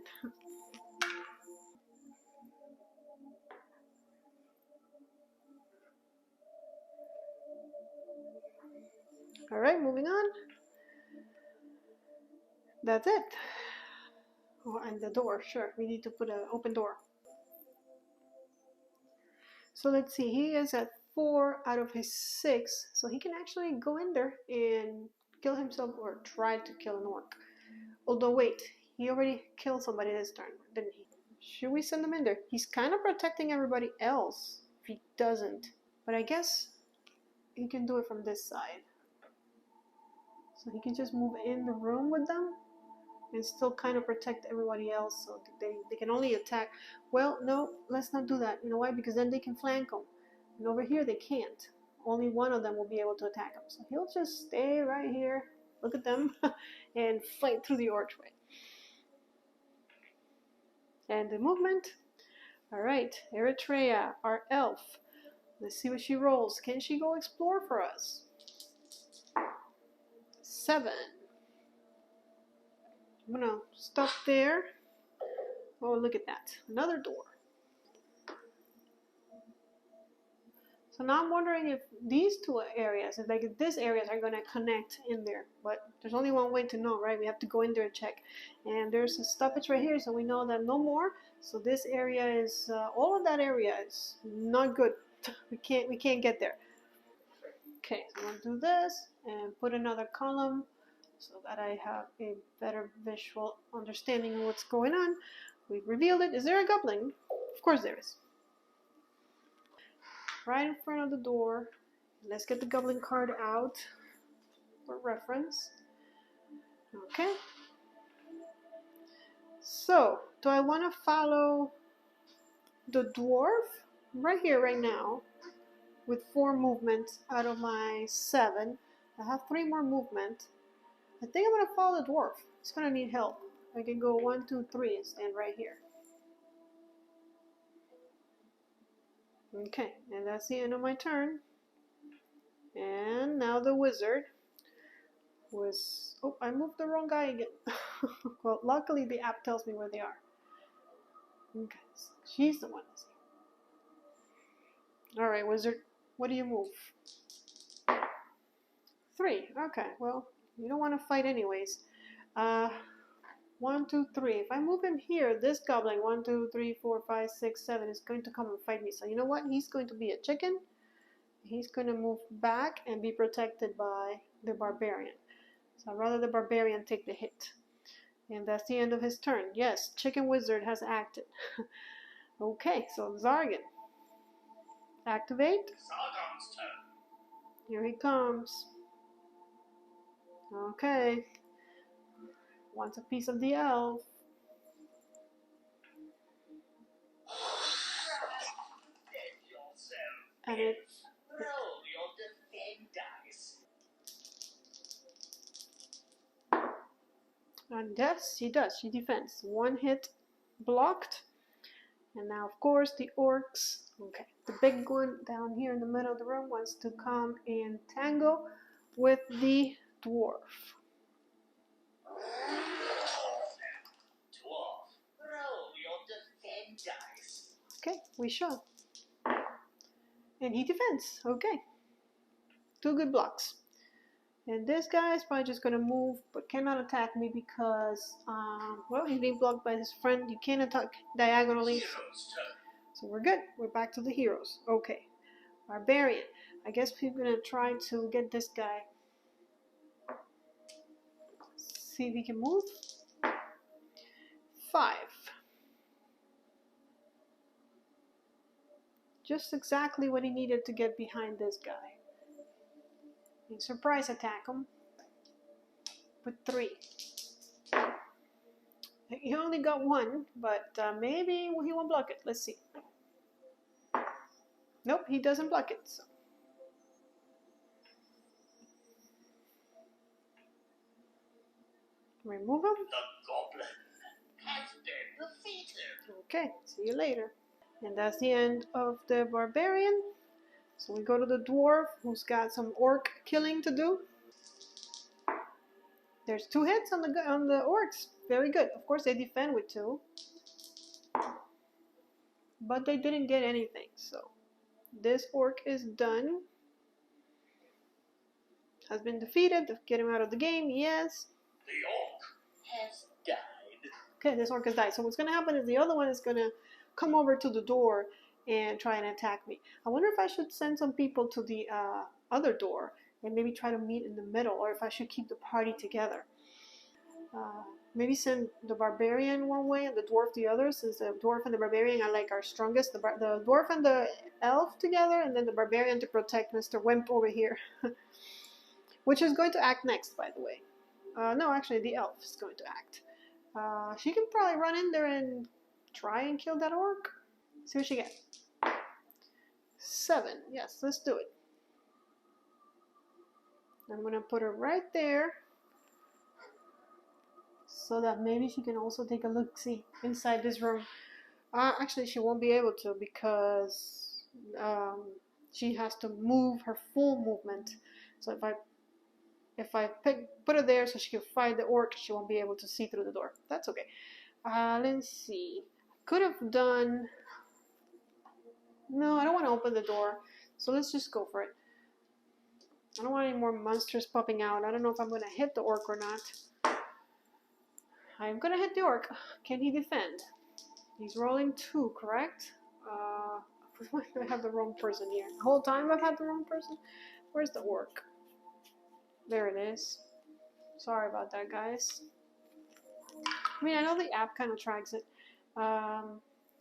Alright, moving on. That's it. Oh, and the door, sure. We need to put an open door. So let's see, he is at 4 out of his 6, so he can actually go in there and kill himself or try to kill an orc. Although wait, he already killed somebody this turn, didn't he? Should we send him in there? He's kind of protecting everybody else if he doesn't. But I guess he can do it from this side. So he can just move in the room with them and still kind of protect everybody else so they can only attack. Well, no, let's not do that. You know why? Because then they can flank him. And over here they can't. Only one of them will be able to attack him. So he'll just stay right here, look at them, and fight through the archway. And the movement. Alright, Eritrea, our elf. Let's see what she rolls. Can she go explore for us? 7. I'm gonna stop there. Oh, look at that. Another door. So now I'm wondering if these two areas, if these areas are gonna connect in there. But there's only one way to know, right? We have to go in there and check. And there's a stoppage right here, so we know that no more. So this area is, all of that area is not good. We can't get there. Okay, so I'm gonna do this and put another column so that I have a better visual understanding of what's going on. We've revealed it. Is there a goblin? Of course there is. Right in front of the door. Let's get the goblin card out for reference. Okay. So, do I want to follow the dwarf? Right here, right now, with 4 movements out of my 7. I have 3 more movement. I think I'm going to follow the dwarf. It's going to need help. I can go 1, 2, 3 and stand right here. Okay, and that's the end of my turn. And now the wizard was... Oh, I moved the wrong guy again. Well, luckily the app tells me where they are. Okay, so she's the one that's here. Alright, wizard, what do you move? 3. Okay, well, you don't want to fight anyways. 1, 2, 3. If I move him here, this goblin, 1, 2, 3, 4, 5, 6, 7, is going to come and fight me. So you know what? He's going to be a chicken. He's going to move back and be protected by the barbarian. So I'd rather the barbarian take the hit. And that's the end of his turn. Yes, Chicken Wizard has acted. Okay, so Zargan. Activate. Sargon's turn. Here he comes. Okay. Wants a piece of the elf. Defend yourself. And it... Roll your defend dice. And yes, she does. She defends. 1 hit blocked. And now, of course, the orcs. Okay, the big one down here in the middle of the room wants to come and tangle with the dwarf. Dwarf, roll your defend dice. Okay, we shall. And he defends. Okay. 2 good blocks. And this guy is probably just going to move, but cannot attack me because, well, he's being blocked by his friend. You can't attack diagonally. Hero's turn. So we're good. We're back to the heroes. Okay. Barbarian. I guess we're going to try to get this guy. See if he can move. 5. Just exactly what he needed to get behind this guy. And surprise attack him. With 3. He only got 1, but maybe he won't block it. Let's see. Nope, he doesn't block it. So. Remove him. The goblin has been defeated. Okay, see you later. And that's the end of the barbarian. So we go to the dwarf, who's got some orc killing to do. There's 2 hits on the orcs. Very good. Of course, they defend with 2. But they didn't get anything, so this orc is done. Has been defeated. Get him out of the game. Yes. The orc has died. Okay, this orc has died. So what's going to happen is the other one is going to come over to the door and try and attack me. I wonder if I should send some people to the other door and maybe try to meet in the middle, or if I should keep the party together. Maybe send the barbarian one way and the dwarf the other, since the dwarf and the barbarian are like our strongest. The dwarf and the elf together, and then the barbarian to protect Mr. Wimp over here. Which is going to act next, by the way. No, actually, the elf is going to act. She can probably run in there and try and kill that orc. See what she gets. 7. Yes, let's do it. I'm going to put her right there, so that maybe she can also take a look-see inside this room. Actually, she won't be able to, because she has to move her full movement. So if I put her there so she can fight the orc, she won't be able to see through the door. That's okay. Let's see. Could have done... No, I don't want to open the door. So let's just go for it. I don't want any more monsters popping out. I don't know if I'm going to hit the orc or not. I'm going to hit the orc. Can he defend? He's rolling 2, correct? Why do I have the wrong person here? The whole time I've had the wrong person? Where's the orc? There it is. Sorry about that, guys. I mean, I know the app kind of tracks it.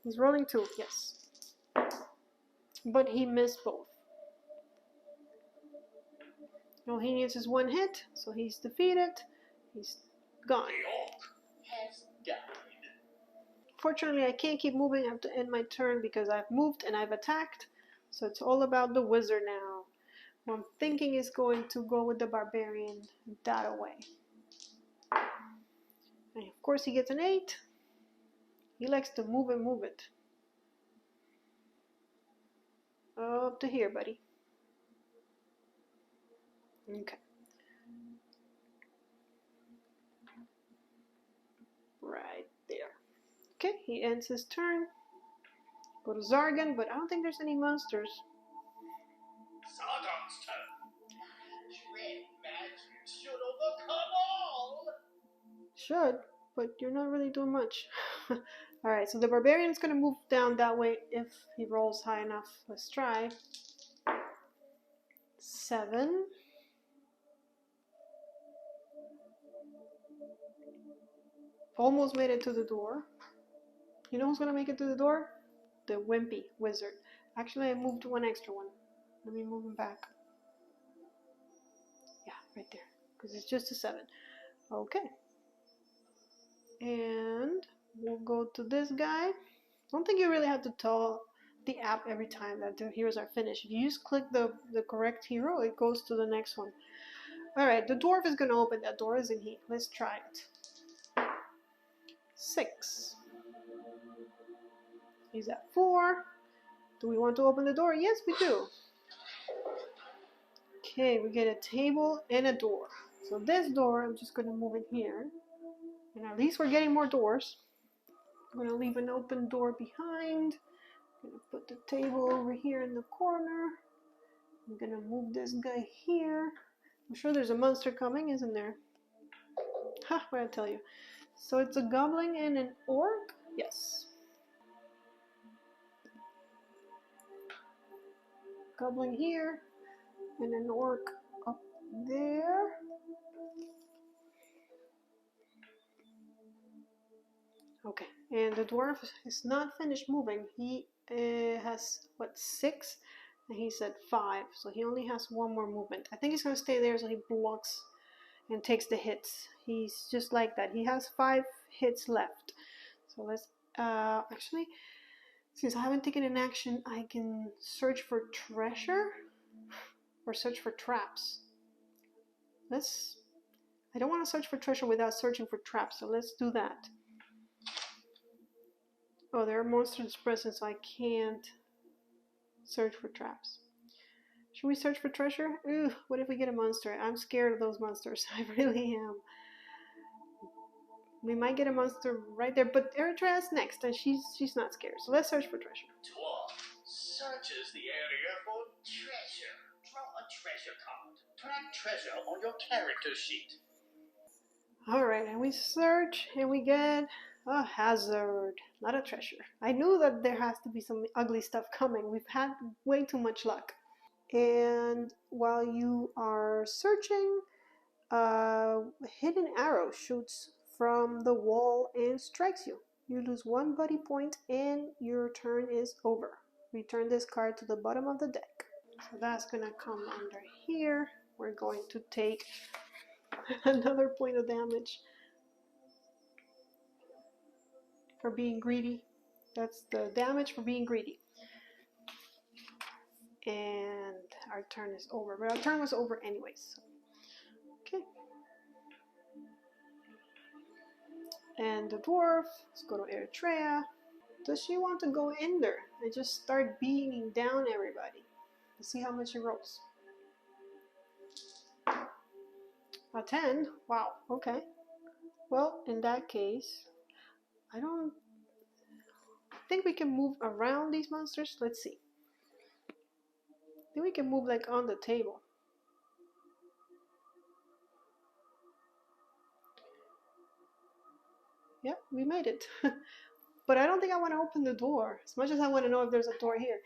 He's rolling 2, yes. But he missed both. All he needs is 1 hit, so he's defeated. He's gone. The orc has died. Fortunately, I can't keep moving. I have to end my turn because I've moved and I've attacked. So it's all about the wizard now. What I'm thinking is going to go with the barbarian that away. And of course he gets an 8. He likes to move and move it. Up to here, buddy. Okay. Right there. Okay, he ends his turn. Go to Zargan, but I don't think there's any monsters. Sargon's turn. Dread magic should overcome all. Should, but you're not really doing much. Alright, so the barbarian's gonna move down that way if he rolls high enough. Let's try. 7. Almost made it to the door. You know who's gonna make it to the door? The wimpy wizard. Actually, I moved 1 extra one. Let me move him back. Yeah, right there. Because it's just a 7. Okay. And we'll go to this guy. I don't think you really have to tell the app every time that the heroes are finished. If you just click the correct hero, it goes to the next one. Alright, the dwarf is going to open that door, isn't he? Let's try it. 6. He's at 4. Do we want to open the door? Yes, we do. Okay, we get a table and a door. So this door, I'm just going to move it here. And at least we're getting more doors. I'm going to leave an open door behind. I'm going to put the table over here in the corner. I'm going to move this guy here. I'm sure there's a monster coming, isn't there? Ha, what did I tell you? So it's a goblin and an orc? Yes. Goblin here and an orc up there. Okay, and the dwarf is not finished moving. He has, what, 6? And he's at 5, so he only has 1 more movement. I think he's going to stay there so he blocks and takes the hits. He's just like that. He has 5 hits left. So let's, actually, since I haven't taken an action, I can search for treasure or search for traps. I don't want to search for treasure without searching for traps, so let's do that. Oh, there are monsters present, so I can't search for traps. Should we search for treasure? Ooh, what if we get a monster? I'm scared of those monsters. I really am. We might get a monster right there, but Eritrea's next, and she's not scared. So let's search for treasure. Dwarf searches the area for treasure. Draw a treasure card. Track treasure on your character sheet. Alright, and we search, and we get A hazard, not a treasure. I knew that there has to be some ugly stuff coming. We've had way too much luck. And while you are searching, a hidden arrow shoots from the wall and strikes you. You lose 1 buddy point and your turn is over. Return this card to the bottom of the deck. So that's gonna come under here. We're going to take another point of damage for being greedy. That's the damage for being greedy. And our turn is over. But our turn was over anyways. Okay. And the dwarf, let's go to Eritrea. Does she want to go in there and just start beating down everybody? Let's see how much she rolls. A 10? Wow, okay. Well, in that case, I don't think we can move around these monsters. Let's see. I think we can move like on the table. Yep, we made it. But I don't think I want to open the door as much as I want to know if there's a door here.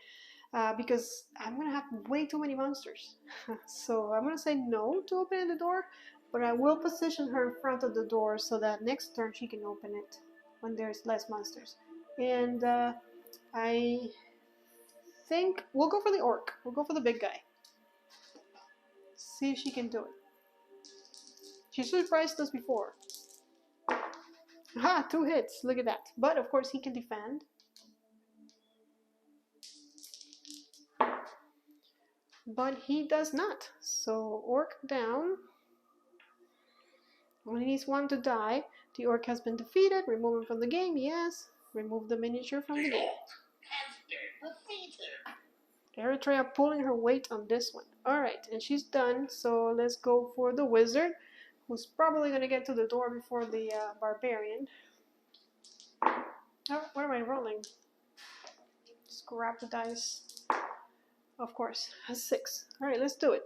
Because I'm going to have way too many monsters. So I'm going to say no to opening the door, but I will position her in front of the door so that next turn she can open it when there's less monsters. And I think we'll go for the orc. We'll go for the big guy. See if she can do it. She surprised us before. Ha! 2 hits. Look at that. But of course he can defend. But he does not. So orc down. Only needs 1 to die. The orc has been defeated. Remove him from the game. Yes. Remove the miniature from the game. Eritrea pulling her weight on this one. Alright, and she's done. So let's go for the wizard, who's probably going to get to the door before the barbarian. Oh, what am I rolling? Just grab the dice. Of course, a 6. Alright, let's do it.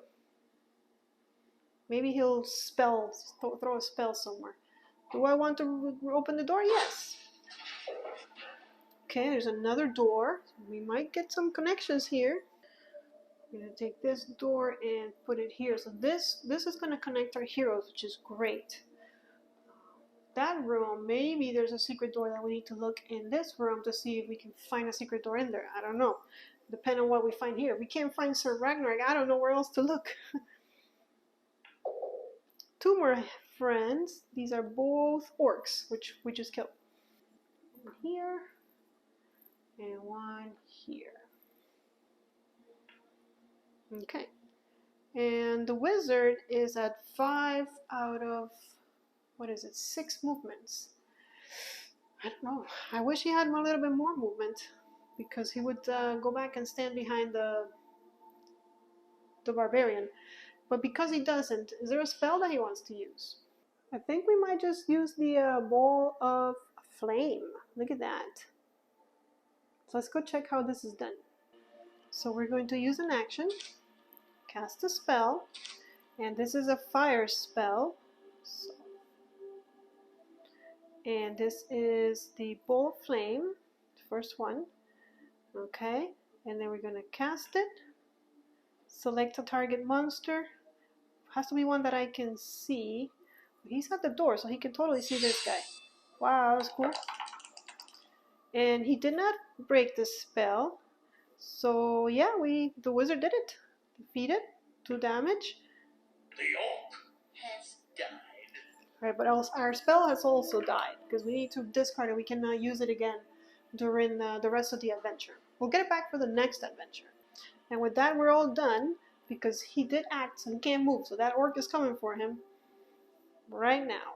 Maybe he'll throw a spell somewhere. Do I want to open the door? Yes. Okay, there's another door. We might get some connections here. I'm going to take this door and put it here. So this is going to connect our heroes, which is great. That room, maybe there's a secret door that we need to look in this room to see if we can find a secret door in there. I don't know. Depending on what we find here. We can't find Sir Ragnarok. I don't know where else to look. 2 more friends. These are both orcs, which we just killed. 1 here and 1 here. Okay. And the wizard is at 5 out of, what is it, 6 movements. I don't know. I wish he had a little bit more movement, because he would go back and stand behind the barbarian. But because he doesn't, is there a spell that he wants to use? I think we might just use the ball of flame. Look at that. So let's go check how this is done. So we're going to use an action, cast a spell, and this is a fire spell. So, and this is the ball of flame, the first one. Okay, and then we're going to cast it. Select a target monster. Has to be one that I can see. He's at the door, so he can totally see this guy. Wow, that was cool. And he did not break the spell. So yeah, the wizard did it. Defeated, 2 damage. The orc has died. Right, but our spell has also died, because we need to discard it. We cannot use it again during the rest of the adventure. We'll get it back for the next adventure. And with that, we're all done, because he did act, so he can't move. So that orc is coming for him right now.